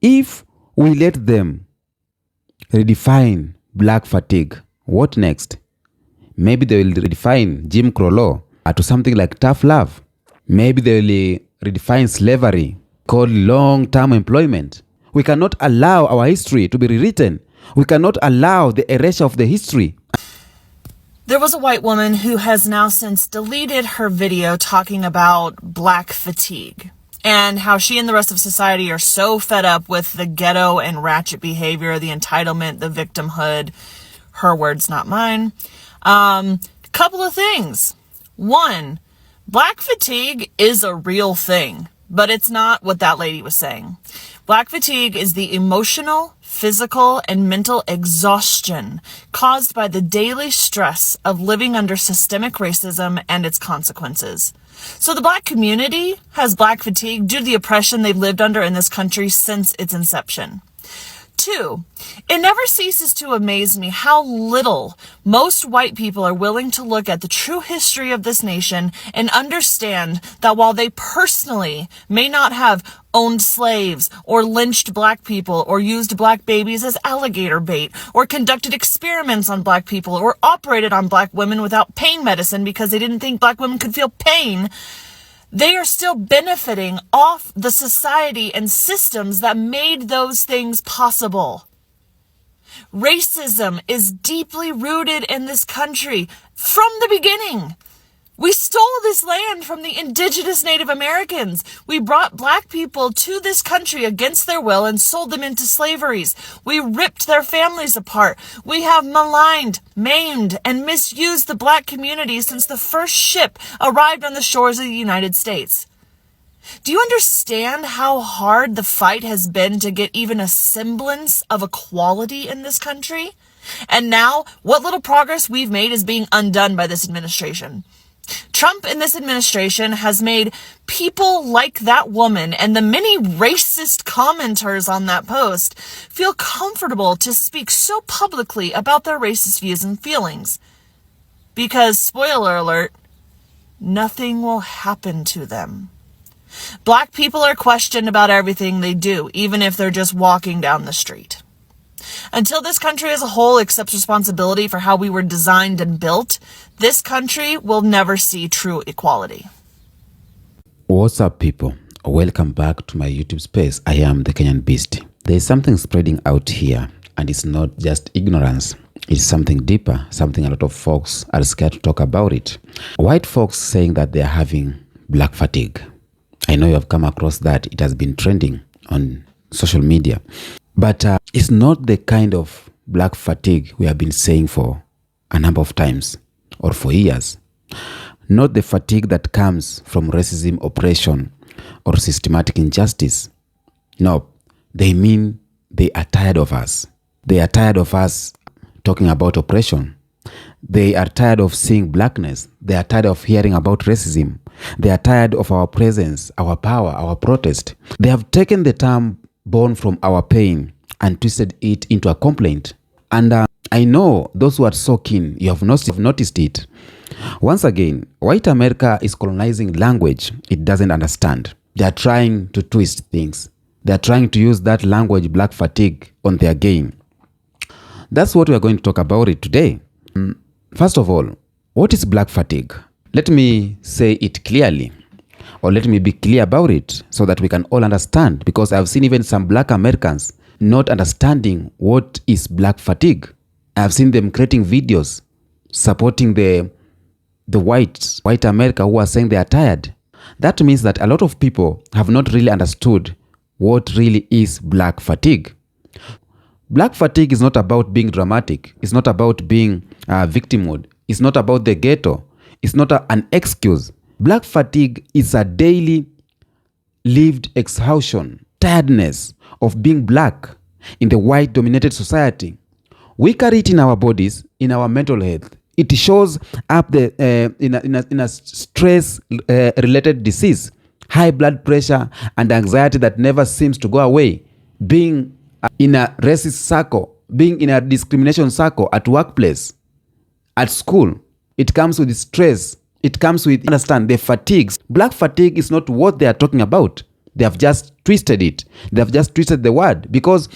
If we let them redefine black fatigue, what next? Maybe they will redefine Jim Crow law to something like tough love. Maybe they will redefine slavery called long-term employment. We cannot allow our history to be rewritten. We cannot allow the erasure of the history. There was a white woman who has now since deleted her video talking about black fatigue and how she and the rest of society are so fed up with the ghetto and ratchet behavior, the entitlement, the victimhood. Her words, not mine. Couple of things. One, black fatigue is a real thing, but it's not what that lady was saying. Black fatigue is the emotional, physical, and mental exhaustion caused by the daily stress of living under systemic racism and its consequences. So the black community has black fatigue due to the oppression they've lived under in this country since its inception. Two, it never ceases to amaze me how little most white people are willing to look at the true history of this nation and understand that while they personally may not have owned slaves or lynched black people or used black babies as alligator bait or conducted experiments on black people or operated on black women without pain medicine because they didn't think black women could feel pain, they are still benefiting off the society and systems that made those things possible. Racism is deeply rooted in this country from the beginning. We stole this land from the indigenous Native Americans. We brought black people to this country against their will and sold them into slaveries. We ripped their families apart. We have maligned, maimed, and misused the black community since the first ship arrived on the shores of the United States. Do you understand how hard the fight has been to get even a semblance of equality in this country? And now, what little progress we've made is being undone by this administration. Trump and this administration has made people like that woman and the many racist commenters on that post feel comfortable to speak so publicly about their racist views and feelings. Because, spoiler alert, nothing will happen to them. Black people are questioned about everything they do, even if they're just walking down the street. Until this country as a whole accepts responsibility for how we were designed and built, this country will never see true equality. What's up, people? Welcome back to my YouTube space. I am the Kenyan Beast. There is something spreading out here, and it's not just ignorance. It's something deeper, something a lot of folks are scared to talk about it. White folks saying that they are having black fatigue. I know you have come across that. It has been trending on social media. But it's not the kind of black fatigue we have been saying for a number of times or for years. Not the fatigue that comes from racism, oppression, or systematic injustice. No, they mean they are tired of us. They are tired of us talking about oppression. They are tired of seeing blackness. They are tired of hearing about racism. They are tired of our presence, our power, our protest. They have taken the term born from our pain and twisted it into a complaint. And I know those who are so keen, you have noticed it. Once again, white America is colonizing language it doesn't understand. They are trying to twist things. They are trying to use that language, black fatigue, on their game. That's what we are going to talk about it today. First of all, what is black fatigue? Let me say it clearly. Or let me be clear about it so that we can all understand, because I've seen even some black Americans not understanding what is black fatigue. I've seen them creating videos supporting the white America who are saying they are tired. That means that a lot of people have not really understood what really is black fatigue. Black fatigue is not about being dramatic. It's not about being victimhood. It's not about the ghetto. It's not an excuse. Black fatigue is a daily lived exhaustion, tiredness of being black in the white-dominated society. We carry it in our bodies, in our mental health. It shows up in a stress-related disease, high blood pressure and anxiety that never seems to go away, being in a racist circle, being in a discrimination circle at workplace, at school. It comes with stress. It comes with, understand, the fatigues. Black fatigue is not what they are talking about. They have just twisted it. They have just twisted the word, because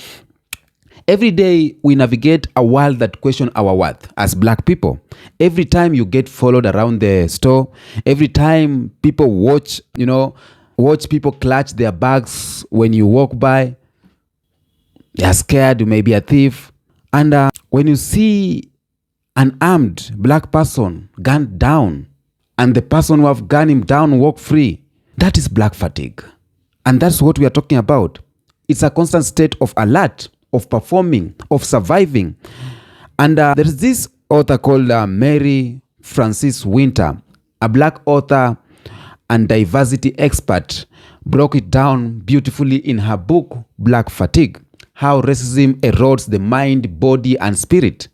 every day we navigate a world that questions our worth as black people. Every time you get followed around the store, every time people watch people clutch their bags when you walk by, they are scared you may be a thief. And when you see an armed black person gunned down, and the person who have gunned him down walk free, that is black fatigue. And that's what we are talking about. It's a constant state of alert, of performing, of surviving. And there is this author called Mary Frances Winter, a black author and diversity expert, broke it down beautifully in her book, Black Fatigue: How Racism Erodes the Mind, Body, and Spirit.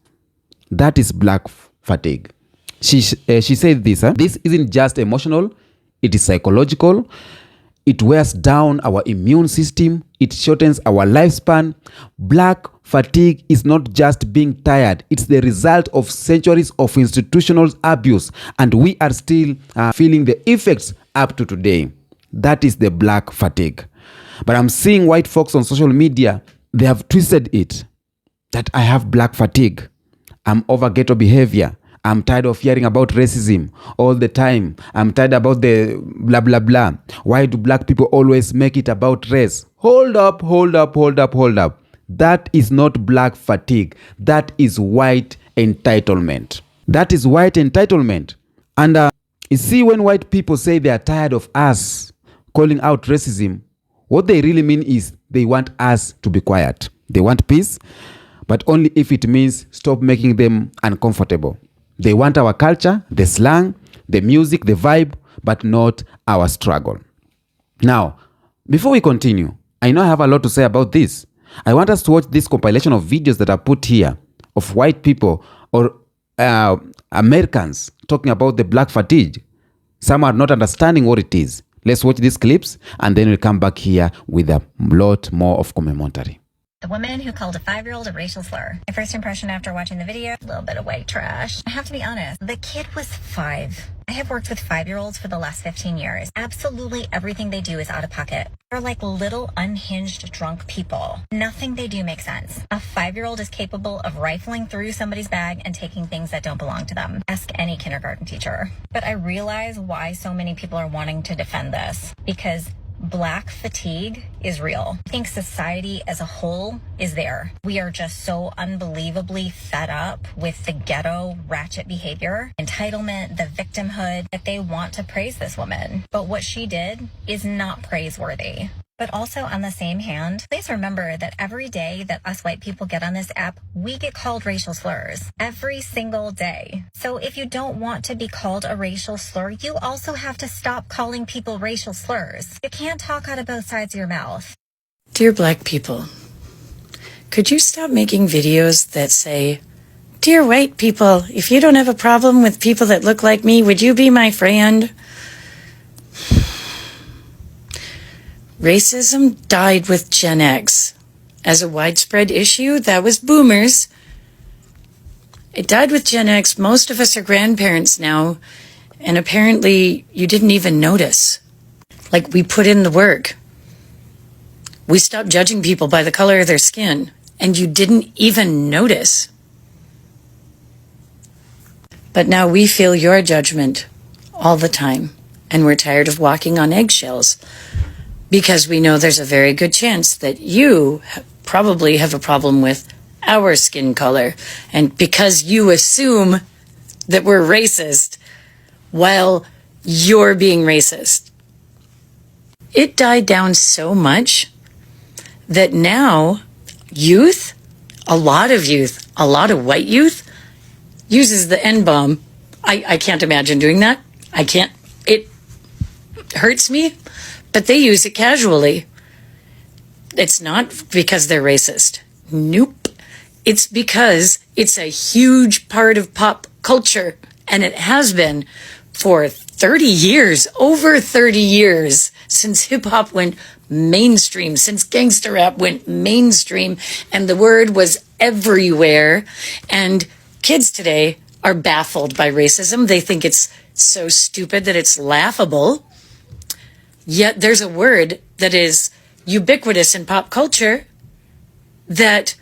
That is black fatigue. She said this: this isn't just emotional, it is psychological. It wears down our immune system. It shortens our lifespan. Black fatigue is not just being tired. It's the result of centuries of institutional abuse. And we are still feeling the effects up to today. That is the black fatigue. But I'm seeing white folks on social media, they have twisted it. That I have black fatigue. I'm over ghetto behavior. I'm tired of hearing about racism all the time. I'm tired about the blah, blah, blah. Why do black people always make it about race? Hold up. That is not black fatigue. That is white entitlement. And you see, when white people say they are tired of us calling out racism, what they really mean is they want us to be quiet. They want peace, but only if it means stop making them uncomfortable. They want our culture, the slang, the music, the vibe, but not our struggle. Now, before we continue, I know I have a lot to say about this. I want us to watch this compilation of videos that are put here of white people or Americans talking about the black fatigue. Some are not understanding what it is. Let's watch these clips, and then we'll come back here with a lot more of commentary. The woman who called a 5-year-old a racial slur. My first impression after watching the video, a little bit of white trash. I have to be honest, the kid was 5. I have worked with 5-year-olds for the last 15 years. Absolutely everything they do is out of pocket. They're like little unhinged drunk people. Nothing they do makes sense. A 5-year-old is capable of rifling through somebody's bag and taking things that don't belong to them. Ask any kindergarten teacher. But I realize why so many people are wanting to defend this. Because black fatigue is real. I think society as a whole is there. We are just so unbelievably fed up with the ghetto ratchet behavior, entitlement, the victimhood, that they want to praise this woman. But what she did is not praiseworthy. But also on the same hand, please remember that every day that us white people get on this app, we get called racial slurs every single day. So if you don't want to be called a racial slur, you also have to stop calling people racial slurs. You can't talk out of both sides of your mouth. Dear black people, could you stop making videos that say, "Dear white people, if you don't have a problem with people that look like me, would you be my friend?" Racism died with Gen X. As a widespread issue, that was boomers. It died with Gen X. Most of us are grandparents now, and apparently you didn't even notice. Like, we put in the work. We stopped judging people by the color of their skin, and you didn't even notice. But now we feel your judgment all the time, and we're tired of walking on eggshells. Because we know there's a very good chance that you probably have a problem with our skin color. And because you assume that we're racist while you're being racist. It died down so much that now youth, a lot of white youth, uses the N-bomb. I can't imagine doing that. It hurts me. But they use it casually. It's not because they're racist. Nope. It's because it's a huge part of pop culture. And it has been for 30 years, over 30 years, since hip-hop went mainstream, since gangster rap went mainstream, and the word was everywhere. And kids today are baffled by racism. They think it's so stupid that it's laughable. Yet there's a word that is ubiquitous in pop culture that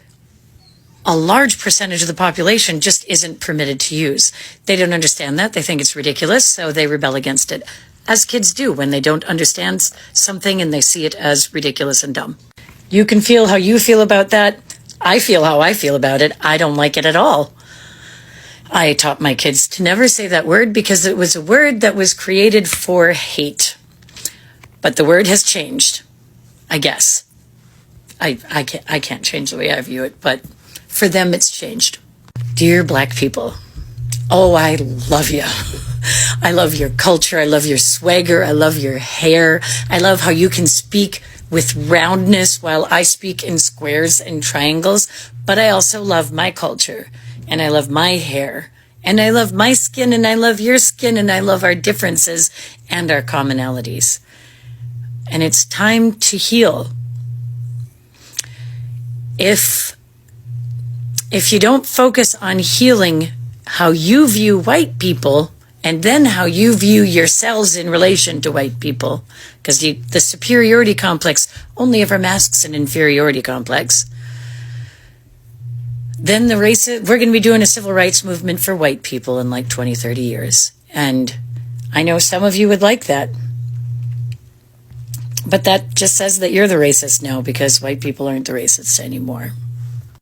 a large percentage of the population just isn't permitted to use. They don't understand that. They think it's ridiculous, so they rebel against it, as kids do when they don't understand something and they see it as ridiculous and dumb. You can feel how you feel about that. I feel how I feel about it. I don't like it at all. I taught my kids to never say that word because it was a word that was created for hate. But the word has changed, I guess. I can't change the way I view it, but for them it's changed. Dear Black people, oh, I love you. I love your culture. I love your swagger. I love your hair. I love how you can speak with roundness while I speak in squares and triangles. But I also love my culture, and I love my hair, and I love my skin, and I love your skin, and I love our differences and our commonalities. And it's time to heal. If you don't focus on healing how you view white people and then how you view yourselves in relation to white people, because the superiority complex only ever masks an inferiority complex, then we're going to be doing a civil rights movement for white people in like 20, 30 years. And I know some of you would like that. But that just says that you're the racist now because white people aren't the racists anymore.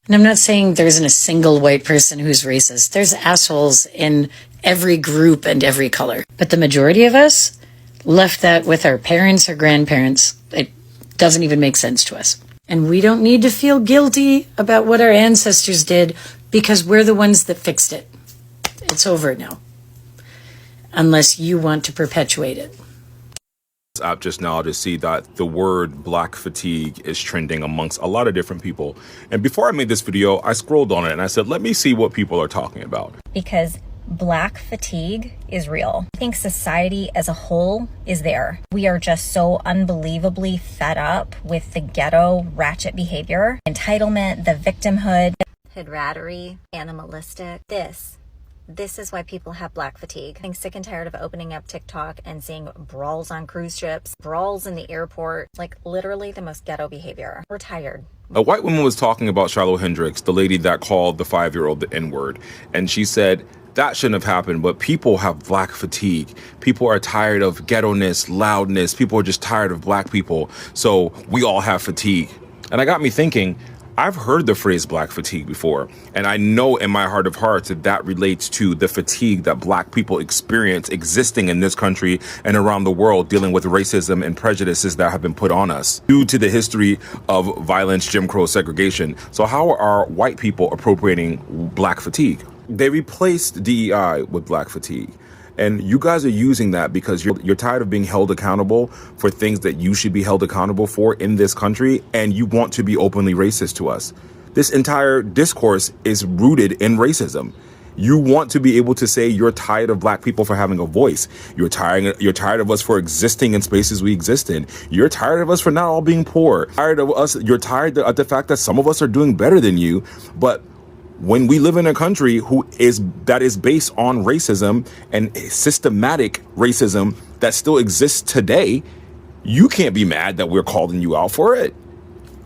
And I'm not saying there isn't a single white person who's racist. There's assholes in every group and every color. But the majority of us left that with our parents or grandparents. It doesn't even make sense to us. And we don't need to feel guilty about what our ancestors did because we're the ones that fixed it. It's over now. Unless you want to perpetuate it. App just now to see that the word black fatigue is trending amongst a lot of different people. And before I made this video, I scrolled on it and I said, let me see what people are talking about. Because black fatigue is real. I think society as a whole is there. We are just so unbelievably fed up with the ghetto ratchet behavior, entitlement, the victimhood, hoodrattery, animalistic. This is why people have black fatigue. I'm sick and tired of opening up TikTok and seeing brawls on cruise ships, brawls in the airport, like literally the most ghetto behavior. We're tired. A white woman was talking about Shiloh Hendricks, the lady that called the 5-year-old the N-word. And she said, that shouldn't have happened, but people have black fatigue. People are tired of ghetto-ness, loudness. People are just tired of black people. So we all have fatigue. And that got me thinking, I've heard the phrase black fatigue before, and I know in my heart of hearts that that relates to the fatigue that black people experience existing in this country and around the world, dealing with racism and prejudices that have been put on us due to the history of violence, Jim Crow, segregation. So how are white people appropriating black fatigue? They replaced DEI with black fatigue. And you guys are using that because you're tired of being held accountable for things that you should be held accountable for in this country, and you want to be openly racist to us. This entire discourse is rooted in racism. You want to be able to say you're tired of black people for having a voice. You're tired of us for existing in spaces we exist in. You're tired of us for not all being poor. You're tired of the fact that some of us are doing better than you, but when we live in a country that is based on racism and systematic racism that still exists today, you can't be mad that we're calling you out for it.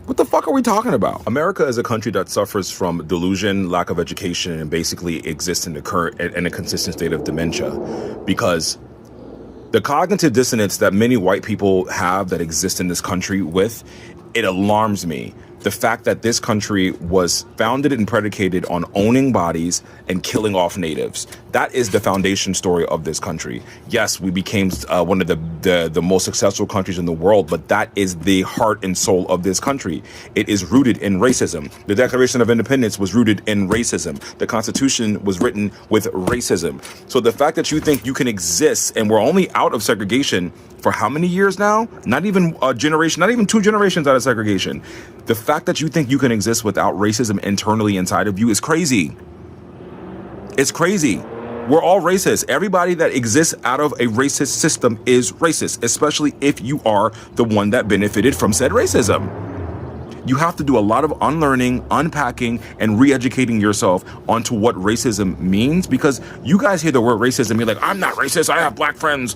What the fuck are we talking about? America is a country that suffers from delusion, lack of education, and basically exists in a consistent state of dementia, because the cognitive dissonance that many white people have that exist in this country it alarms me. The fact that this country was founded and predicated on owning bodies and killing off natives. That is the foundation story of this country. Yes, we became one of the most successful countries in the world, but that is the heart and soul of this country. It is rooted in racism. The Declaration of Independence was rooted in racism. The Constitution was written with racism. So the fact that you think you can exist, and we're only out of segregation for how many years now? Not even a generation, not even 2 generations out of segregation. The fact that you think you can exist without racism internally inside of you is crazy. It's crazy. We're all racist. Everybody that exists out of a racist system is racist, especially if you are the one that benefited from said racism. You have to do a lot of unlearning, unpacking, and re-educating yourself onto what racism means, because you guys hear the word racism, you're like, I'm not racist, I have black friends.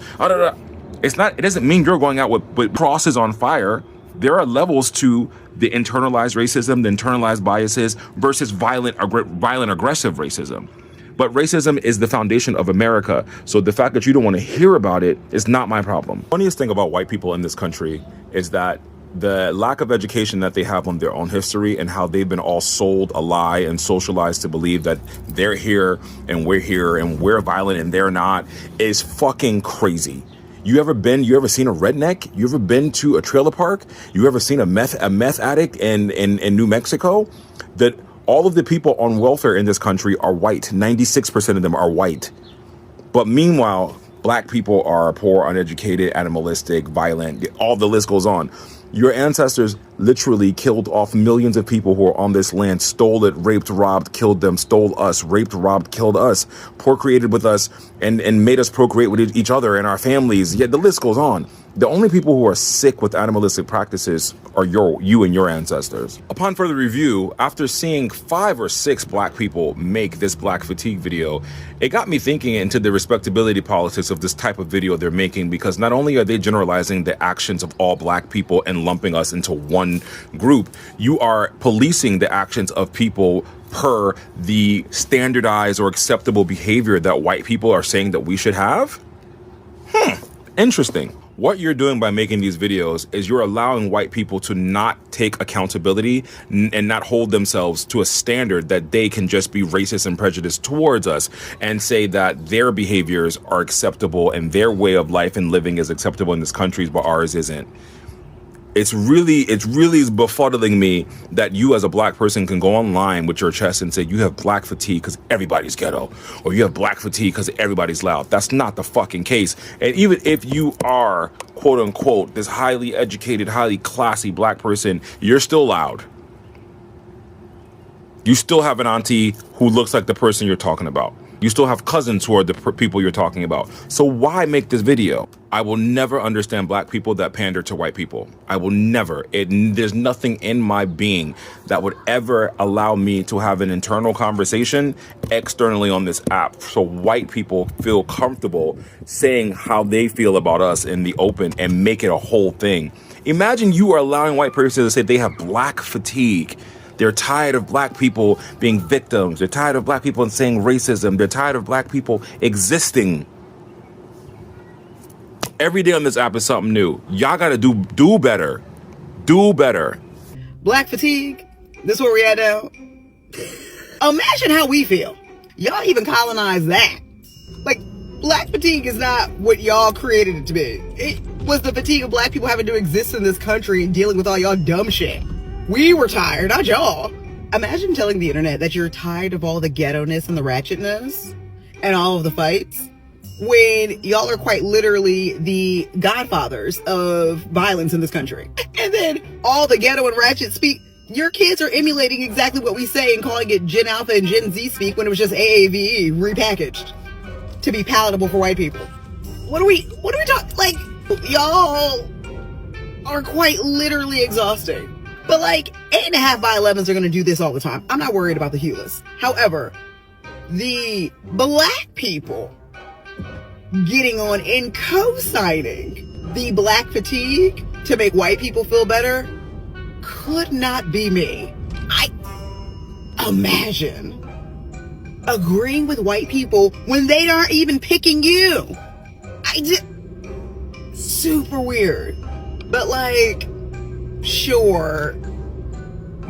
It doesn't mean you're going out with crosses on fire. There are levels to the internalized racism, the internalized biases versus violent, aggressive racism. But racism is the foundation of America. So the fact that you don't want to hear about it is not my problem. The funniest thing about white people in this country is that the lack of education that they have on their own history and how they've been all sold a lie and socialized to believe that they're here and we're violent and they're not is fucking crazy. You ever seen a redneck? You ever been to a trailer park? You ever seen a meth addict in New Mexico? That all of the people on welfare in this country are white. 96% of them are white. But meanwhile, black people are poor, uneducated, animalistic, violent. All the list goes on. Your ancestors literally killed off millions of people who are on this land, stole it, raped, robbed, killed them, stole us, raped, robbed, killed us, procreated with us, and made us procreate with each other and our families. Yet the list goes on. The only people who are sick with animalistic practices are you and your ancestors. Upon further review, after seeing 5 or 6 black people make this black fatigue video, it got me thinking into the respectability politics of this type of video they're making, because not only are they generalizing the actions of all black people and lumping us into one group, you are policing the actions of people per the standardized or acceptable behavior that white people are saying that we should have. Interesting. What you're doing by making these videos is you're allowing white people to not take accountability and not hold themselves to a standard that they can just be racist and prejudiced towards us and say that their behaviors are acceptable and their way of life and living is acceptable in this country, but ours isn't. It's really befuddling me that you as a black person can go online with your chest and say you have black fatigue because everybody's ghetto, or you have black fatigue because everybody's loud. That's not the fucking case. And even if you are, quote unquote, this highly educated, highly classy black person, you're still loud. You still have an auntie who looks like the person you're talking about. You still have cousins who are the people you're talking about. So why make this video? I will never understand black people that pander to white people. I will never. There's nothing in my being that would ever allow me to have an internal conversation externally on this app. So white people feel comfortable saying how they feel about us in the open and make it a whole thing. Imagine you are allowing white persons to say they have black fatigue. They're tired of black people being victims. They're tired of black people saying racism. They're tired of black people existing. Every day on this app is something new. Y'all gotta do better. Do better. Black fatigue? This where we at now? Imagine how we feel. Y'all even colonized that. Like, black fatigue is not what y'all created it to be. It was the fatigue of black people having to exist in this country and dealing with all y'all dumb shit. We were tired, not y'all. Imagine telling the internet that you're tired of all the ghetto-ness and the ratchetness and all of the fights when y'all are quite literally the godfathers of violence in this country. And then all the ghetto and ratchet speak, your kids are emulating exactly what we say and calling it Gen Alpha and Gen Z speak when it was just AAVE repackaged to be palatable for white people. What are we talking? Like, y'all are quite literally exhausting. But like 8.5 by 11s are going to do this all the time. I'm not worried about the hueless. However, the black people getting on and co-signing the black fatigue to make white people feel better could not be me. I imagine agreeing with white people when they aren't even picking you. Super weird. But like, sure,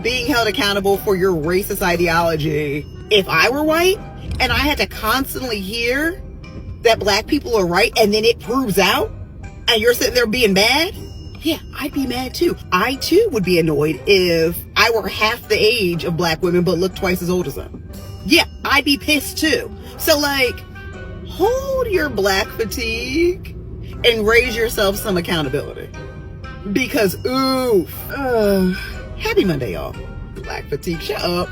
being held accountable for your racist ideology. If I were white and I had to constantly hear that black people are right and then it proves out and you're sitting there being mad, yeah, I'd be mad too. I too would be annoyed if I were half the age of black women but looked twice as old as them. Yeah, I'd be pissed too. So like, hold your black fatigue and raise yourself some accountability. Because, oof. Happy Monday, y'all. Black fatigue, shut up.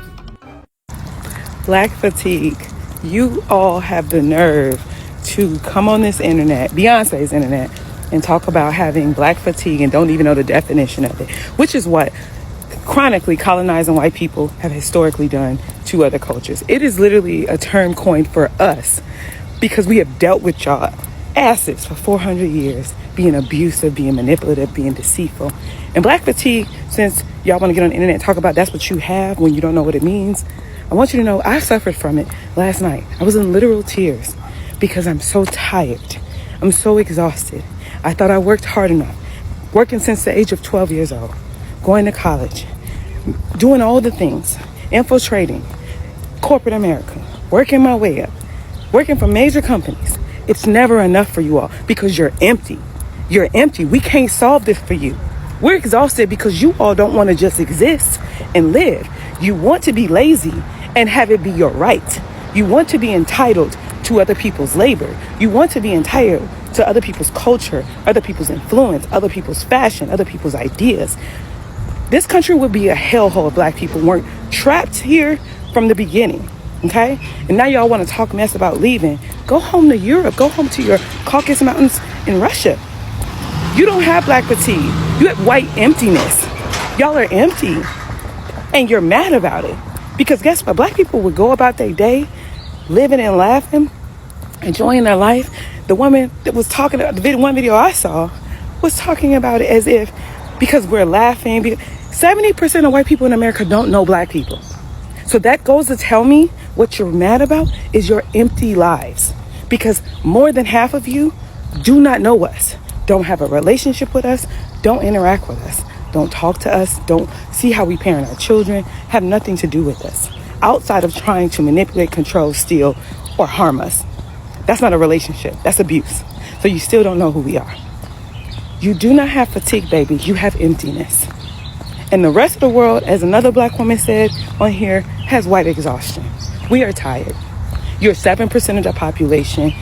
Black fatigue. You all have the nerve to come on this internet, Beyonce's internet, and talk about having black fatigue and don't even know the definition of it, which is what chronically colonizing white people have historically done to other cultures. It is literally a term coined for us because we have dealt with y'all asses for 400 years, being abusive, being manipulative, being deceitful. And black fatigue, since y'all want to get on the internet and talk about that's what you have when you don't know what it means, I want you to know I suffered from it last night. I was in literal tears because I'm so tired. I'm so exhausted. I thought I worked hard enough, working since the age of 12 years old, going to college, doing all the things, infiltrating corporate America, working my way up, working for major companies. It's never enough for you all because you're empty. You're empty. We can't solve this for you. We're exhausted because you all don't want to just exist and live. You want to be lazy and have it be your right. You want to be entitled to other people's labor. You want to be entitled to other people's culture, other people's influence, other people's fashion, other people's ideas. This country would be a hellhole if black people weren't trapped here from the beginning, okay? And now y'all want to talk mess about leaving. Go home to Europe. Go home to your Caucasus Mountains in Russia. You don't have black fatigue. You have white emptiness. Y'all are empty. And you're mad about it. Because guess what? Black people would go about their day living and laughing, enjoying their life. The woman that was talking about one video I saw was talking about it as if because we're laughing. 70% of white people in America don't know black people. So that goes to tell me what you're mad about is your empty lives. Because more than half of you do not know us, don't have a relationship with us, don't interact with us, don't talk to us, don't see how we parent our children, have nothing to do with us outside of trying to manipulate, control, steal, or harm us. That's not a relationship. That's abuse. So you still don't know who we are. You do not have fatigue, baby. You have emptiness. And the rest of the world, as another black woman said on here, has white exhaustion. We are tired. You're 7% of the population.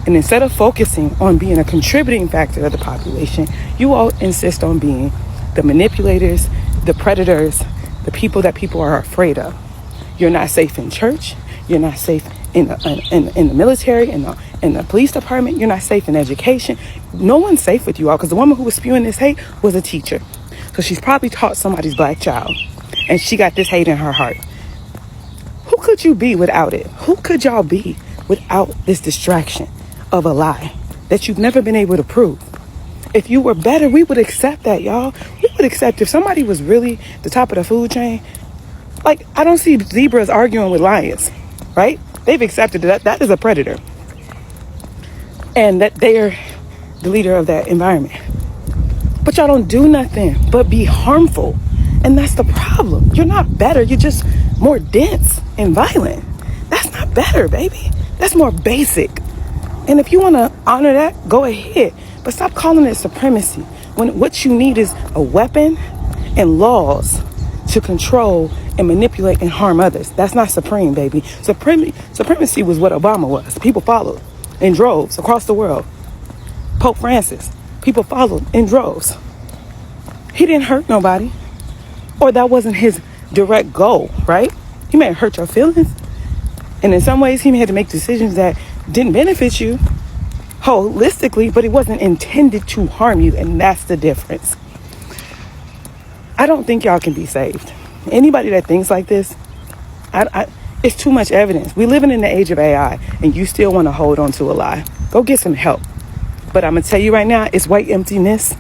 And instead of focusing on being a contributing factor of the population, you all insist on being the manipulators, the predators, the people that people are afraid of. You're not safe in church. You're not safe in the military, in the police department. You're not safe in education. No one's safe with you all because the woman who was spewing this hate was a teacher. So she's probably taught somebody's black child and she got this hate in her heart. Who could you be without it? Who could y'all be without this distraction of a lie that you've never been able to prove? If you were better, we would accept that, y'all. We would accept if somebody was really the top of the food chain. Like, I don't see zebras arguing with lions, right? They've accepted that is a predator. And that they're the leader of that environment. But y'all don't do nothing but be harmful. And that's the problem. You're not better. You're just more dense and violent. That's not better, baby. That's more basic. And if you want to honor that, go ahead. But stop calling it supremacy when what you need is a weapon and laws to control and manipulate and harm others. That's not supreme, baby. Supremacy was what Obama was. People followed in droves across the world. Pope Francis, people followed in droves. He didn't hurt nobody. Or that wasn't his direct goal, right? He may have hurt your feelings. And in some ways, he may have to make decisions that didn't benefit you holistically, but it wasn't intended to harm you. And that's the difference. I don't think y'all can be saved. Anybody that thinks like this, it's too much evidence. We're living in the age of AI, and you still want to hold on to a lie. Go get some help. But I'm going to tell you right now, it's white emptiness.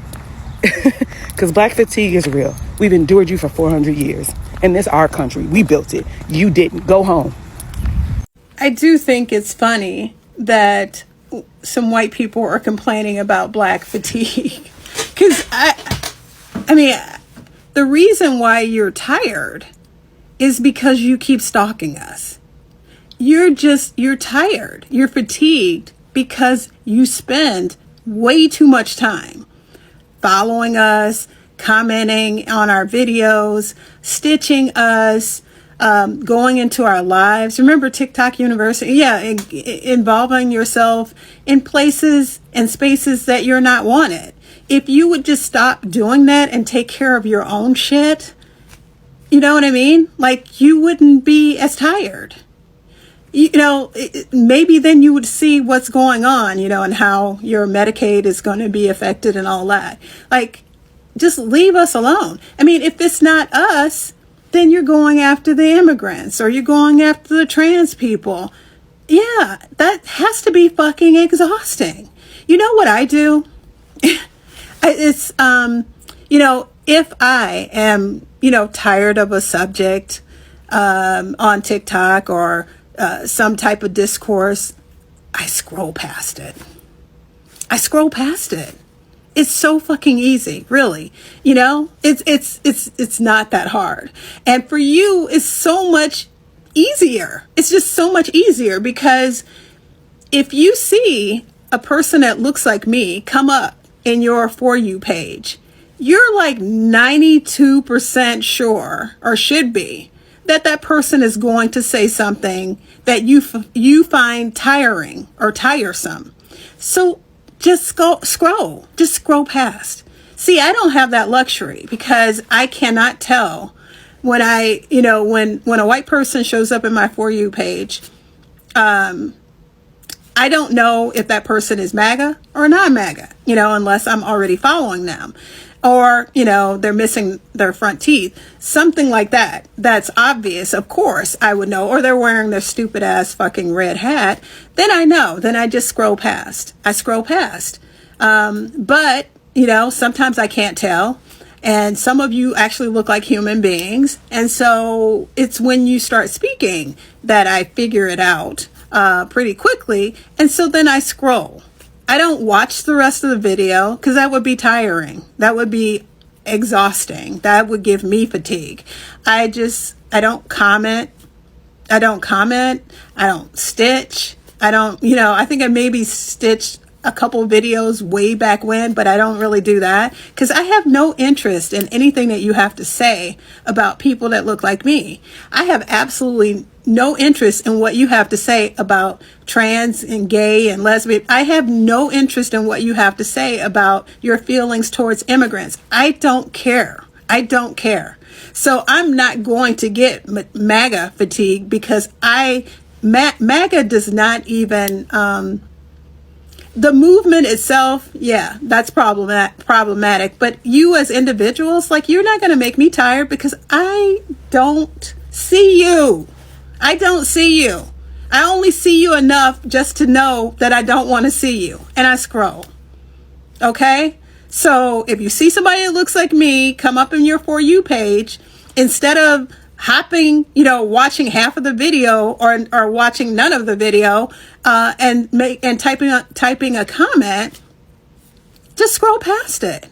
Because black fatigue is real. We've endured you for 400 years. And this is our country. We built it. You didn't. Go home. I do think it's funny that some white people are complaining about black fatigue. Because, I mean, the reason why you're tired is because you keep stalking us. You're tired. You're fatigued because you spend way too much time following us, commenting on our videos, stitching us, going into our lives. Remember TikTok University? Yeah, involving yourself in places and spaces that you're not wanted. If you would just stop doing that and take care of your own shit, you know what I mean? Like, you wouldn't be as tired. You know, maybe then you would see what's going on, you know, and how your Medicaid is going to be affected and all that. Like, just leave us alone. I mean, if it's not us, then you're going after the immigrants or you're going after the trans people. Yeah, that has to be fucking exhausting. You know what I do? It's, if I am, tired of a subject on TikTok or some type of discourse, I scroll past it. It's so fucking easy, really. It's not that hard. And for you, it's so much easier. It's just so much easier because if you see a person that looks like me come up in your For You page, you're like 92% sure, or should be, that person is going to say something that you find tiring or tiresome. So just scroll past. See, I don't have that luxury because I cannot tell when when a white person shows up in my For You page. I don't know if that person is MAGA or not MAGA, unless I'm already following them. Or, they're missing their front teeth. Something like that. That's obvious. Of course, I would know. Or they're wearing their stupid ass fucking red hat. Then I know. Then I just scroll past. But, sometimes I can't tell. And some of you actually look like human beings. And so it's when you start speaking that I figure it out pretty quickly. And so then I scroll. I don't watch the rest of the video because that would be tiring. That would be exhausting. That would give me fatigue. I don't comment. I don't stitch. I think I maybe stitched a couple of videos way back when, but I don't really do that because I have no interest in anything that you have to say about people that look like me. I have absolutely no interest in what you have to say about trans and gay and lesbian. I have no interest in what you have to say about your feelings towards immigrants. I don't care. So I'm not going to get MAGA fatigue because MAGA does not even, the movement itself, yeah, that's problematic. But you as individuals, you're not going to make me tired because I don't see you. I only see you enough just to know that I don't want to see you. And I scroll. Okay? So if you see somebody that looks like me come up in your For You page, instead of hopping, watching half of the video or watching none of the video and typing a comment, just scroll past it.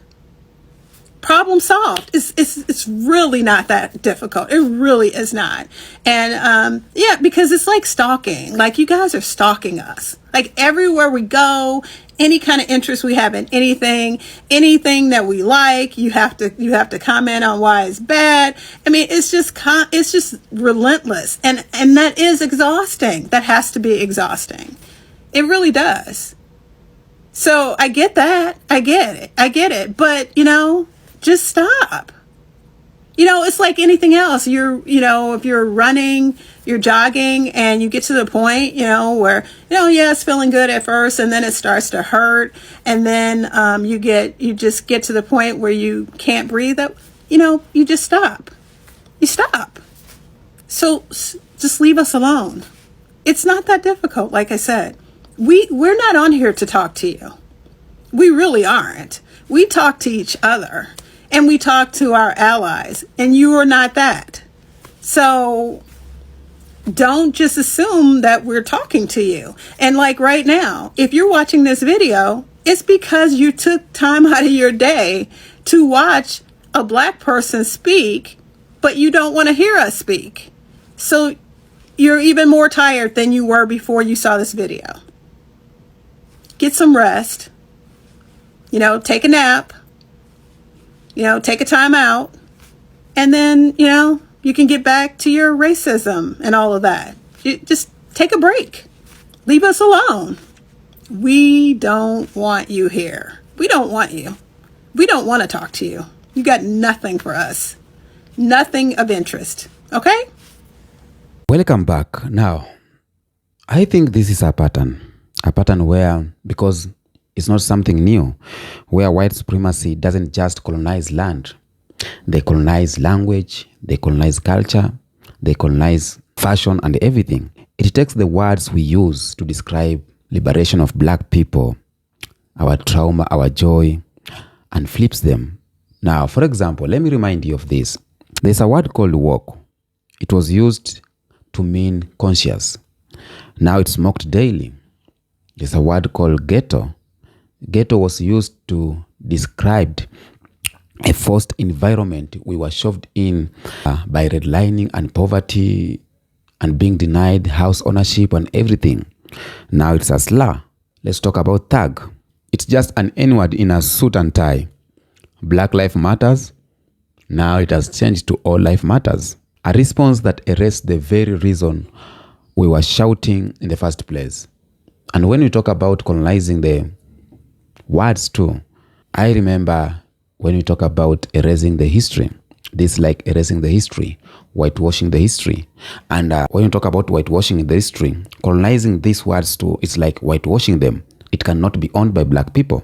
Problem solved. It's really not that difficult. It really is not. And because it's like stalking. You guys are stalking us. Everywhere we go, any kind of interest we have in anything that we like, you have to comment on why it's bad. I mean, it's just relentless, and that is exhausting. That has to be exhausting. It really does. So I get that. I get it. But just stop. It's like anything else. If you're running, you're jogging, and you get to the point, where, it's feeling good at first, and then it starts to hurt, and then you just get to the point where you can't breathe. You just stop. You stop. So just leave us alone. It's not that difficult. Like I said, we're not on here to talk to you. We really aren't. We talk to each other. And we talk to our allies, and you are not that. So don't just assume that we're talking to you. And right now, if you're watching this video, it's because you took time out of your day to watch a Black person speak, but you don't want to hear us speak. So you're even more tired than you were before you saw this video. Get some rest. Take a nap. Take a time out, and then, you can get back to your racism and all of that. You just take a break. Leave us alone. We don't want you here. We don't want you. We don't want to talk to you. You got nothing for us. Nothing of interest. Okay? Welcome back. Now, I think this is a pattern where, because it's not something new, where white supremacy doesn't just colonize land. They colonize language, they colonize culture, they colonize fashion and everything. It takes the words we use to describe liberation of Black people our trauma, our joy, and flips them. Now, for example, let me remind you of this. There's a word called woke. It was used to mean conscious. Now it's mocked daily. There's a word called ghetto. Ghetto was used to describe a forced environment we were shoved in by redlining and poverty and being denied house ownership and everything. Now it's a slur. Let's talk about thug. It's just an N-word in a suit and tie. Black life matters. Now it has changed to all life matters. A response that erases the very reason we were shouting in the first place. And when we talk about colonizing the words too, I remember when we talk about erasing the history, this is like erasing the history, whitewashing the history. And when you talk about whitewashing the history, colonizing these words too, it's like whitewashing them. It cannot be owned by black people.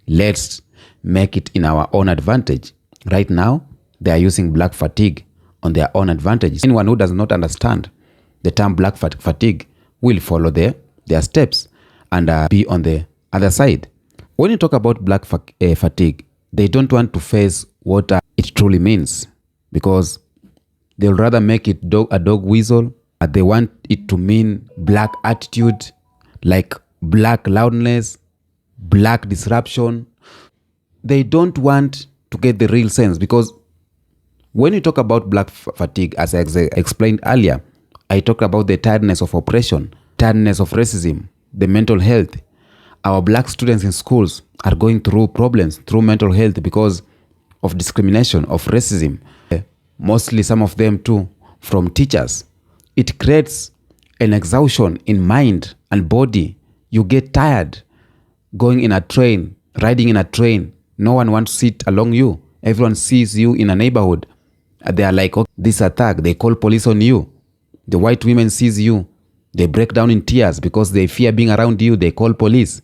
Let's make it in our own advantage. Right now, they are using black fatigue on their own advantage. Anyone who does not understand the term black fatigue will follow their steps and be on the other side. When you talk about black fatigue, they don't want to face what it truly means, because they'll rather make it a dog whistle. They want it to mean black attitude, like black loudness, black disruption. They don't want to get the real sense, because when you talk about black fatigue, as I explained earlier, I talked about the tiredness of oppression, tiredness of racism, the mental health. Our black students in schools are going through problems, through mental health, because of discrimination, of racism. Mostly some of them too from teachers. It creates an exhaustion in mind and body. You get tired going in a train, riding in a train. No one wants to sit along you. Everyone sees you in a neighborhood. They are like, okay, this attack, they call police on you. The white women sees you. They break down in tears because they fear being around you. They call police.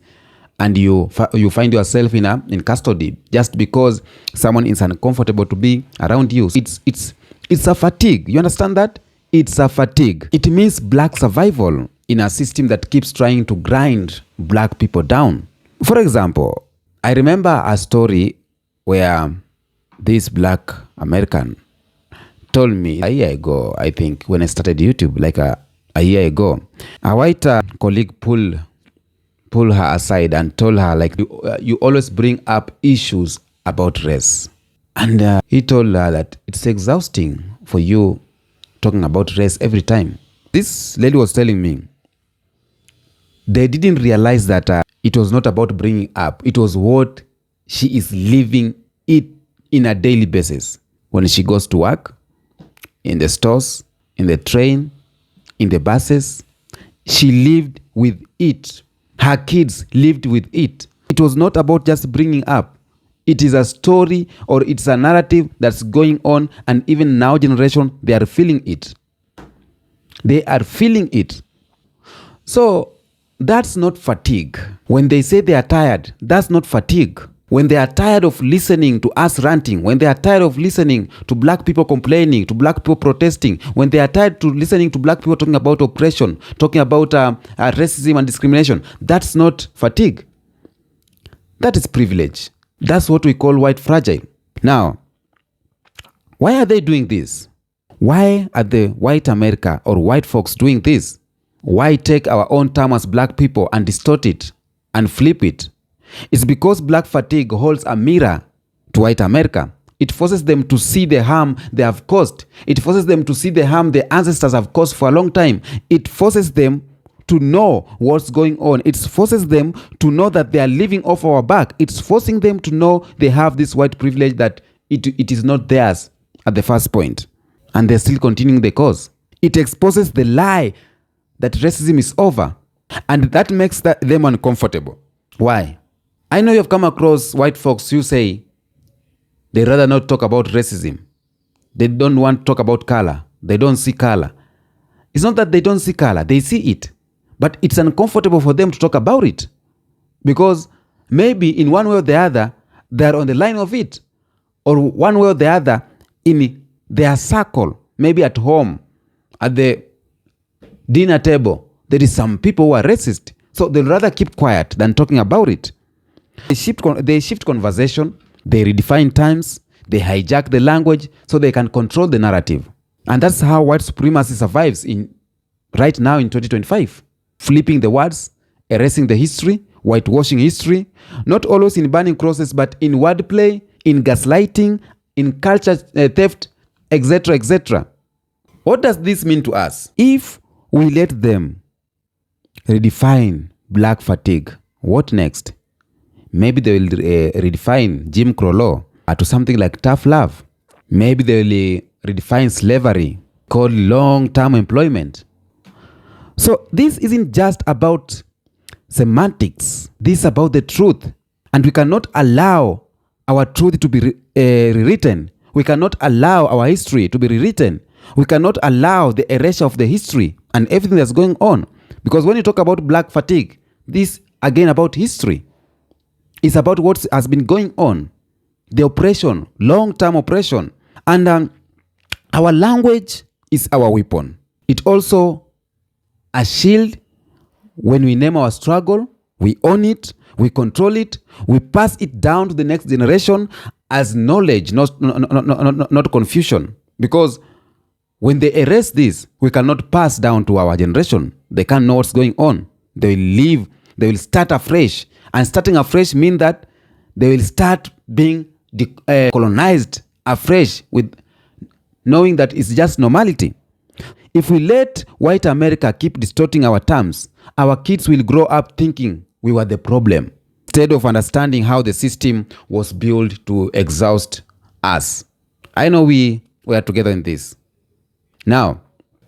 And you find yourself in custody just because someone is uncomfortable to be around you. It's a fatigue. You understand that? It's a fatigue. It means black survival in a system that keeps trying to grind black people down. For example, I remember a story where this black American told me a year ago, I think, when I started YouTube, like a year ago, a white colleague pulled her aside and told her, like, you always bring up issues about race. And he told her that it's exhausting for you talking about race every time. This lady was telling me they didn't realize that it was not about bringing up. It was what she is living it in a daily basis. When she goes to work, in the stores, in the train, in the buses, she lived with it. Her kids lived with it. It was not about just bringing up. It is a story, or it's a narrative that's going on, and even now generation, they are feeling it. They are feeling it. So that's not fatigue. When they say they are tired, that's not fatigue. When they are tired of listening to us ranting, when they are tired of listening to black people complaining, to black people protesting, when they are tired to listening to black people talking about oppression, talking about racism and discrimination, that's not fatigue. That is privilege. That's what we call white fragile. Now, why are they doing this? Why are the white America or white folks doing this? Why take our own term as black people and distort it and flip it? It's because black fatigue holds a mirror to white America. It forces them to see the harm they have caused. It forces them to see the harm their ancestors have caused for a long time. It forces them to know what's going on. It forces them to know that they are living off our back. It's forcing them to know they have this white privilege that it is not theirs at the first point. And they're still continuing the cause. It exposes the lie that racism is over. And that makes them uncomfortable. Why? I know you've come across white folks who say they rather not talk about racism. They don't want to talk about color. They don't see color. It's not that they don't see color. They see it. But it's uncomfortable for them to talk about it. Because maybe in one way or the other, they're on the line of it. Or one way or the other, in their circle, maybe at home, at the dinner table, there is some people who are racist. So they'll rather keep quiet than talking about it. They shift conversation, they redefine times, they hijack the language so they can control the narrative. And that's how white supremacy survives right now in 2025. Flipping the words, erasing the history, whitewashing history, not always in burning crosses, but in wordplay, in gaslighting, in culture theft, etc., etc. What does this mean to us? If we let them redefine black fatigue, what next? Maybe they will redefine Jim Crow law to something like tough love. Maybe they will redefine slavery, called long-term employment. So this isn't just about semantics. This is about the truth. And we cannot allow our truth to be rewritten. We cannot allow our history to be rewritten. We cannot allow the erasure of the history and everything that's going on. Because when you talk about black fatigue, this again about history. It's about what has been going on. The oppression, long-term oppression. And our language is our weapon. It also a shield. When we name our struggle, we own it, we control it, we pass it down to the next generation as knowledge, not confusion. Because when they erase this, we cannot pass down to our generation. They can't know what's going on. They will leave, they will start afresh. And starting afresh means that they will start being colonized afresh with knowing that it's just normality. If we let white America keep distorting our terms, our kids will grow up thinking we were the problem, instead of understanding how the system was built to exhaust us. I know we are together in this. Now,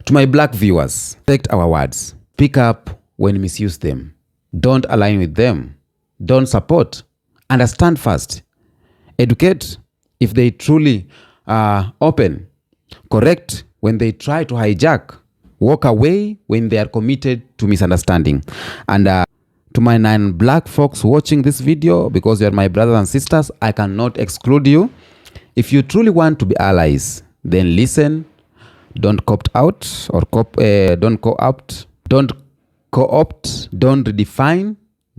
to my black viewers, protect our words. Pick up when you misuse them. Don't align with them. Don't support. Understand first. Educate if they truly are open. Correct when they try to hijack. Walk away when they are committed to misunderstanding. And to my 9 black folks watching this video, because you are my brothers and sisters, I cannot exclude you. If you truly want to be allies, then listen. Don't opt out or don't co-opt. Don't co-opt. Don't redefine.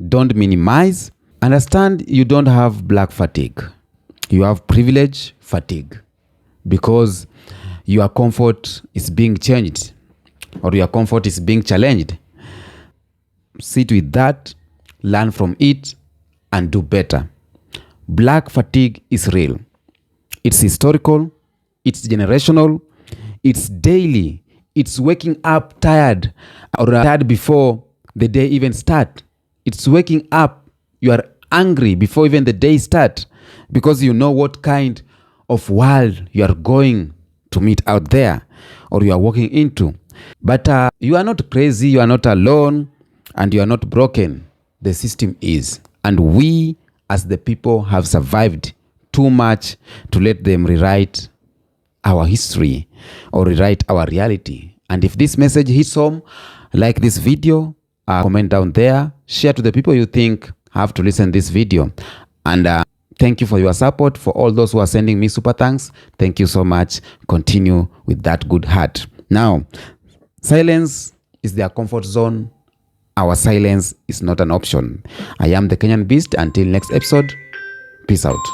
Don't minimize. Understand you don't have black fatigue. You have privilege fatigue. Because your comfort is being changed or your comfort is being challenged. Sit with that, learn from it, and do better. Black fatigue is real. It's historical. It's generational. It's daily. It's waking up tired or tired before the day even starts. It's waking up, you are angry before even the day starts because you know what kind of world you are going to meet out there or you are walking into. But you are not crazy, you are not alone, and you are not broken. The system is. And we as the people have survived too much to let them rewrite our history or rewrite our reality. And if this message hits home, like this video, comment down there, share to the people you think have to listen to this video. And thank you for your support. For all those who are sending me super thanks, thank you so much. Continue with that good heart. Now, silence is their comfort zone. Our silence is not an option. I am the Kenyan Beast. Until next episode, peace out.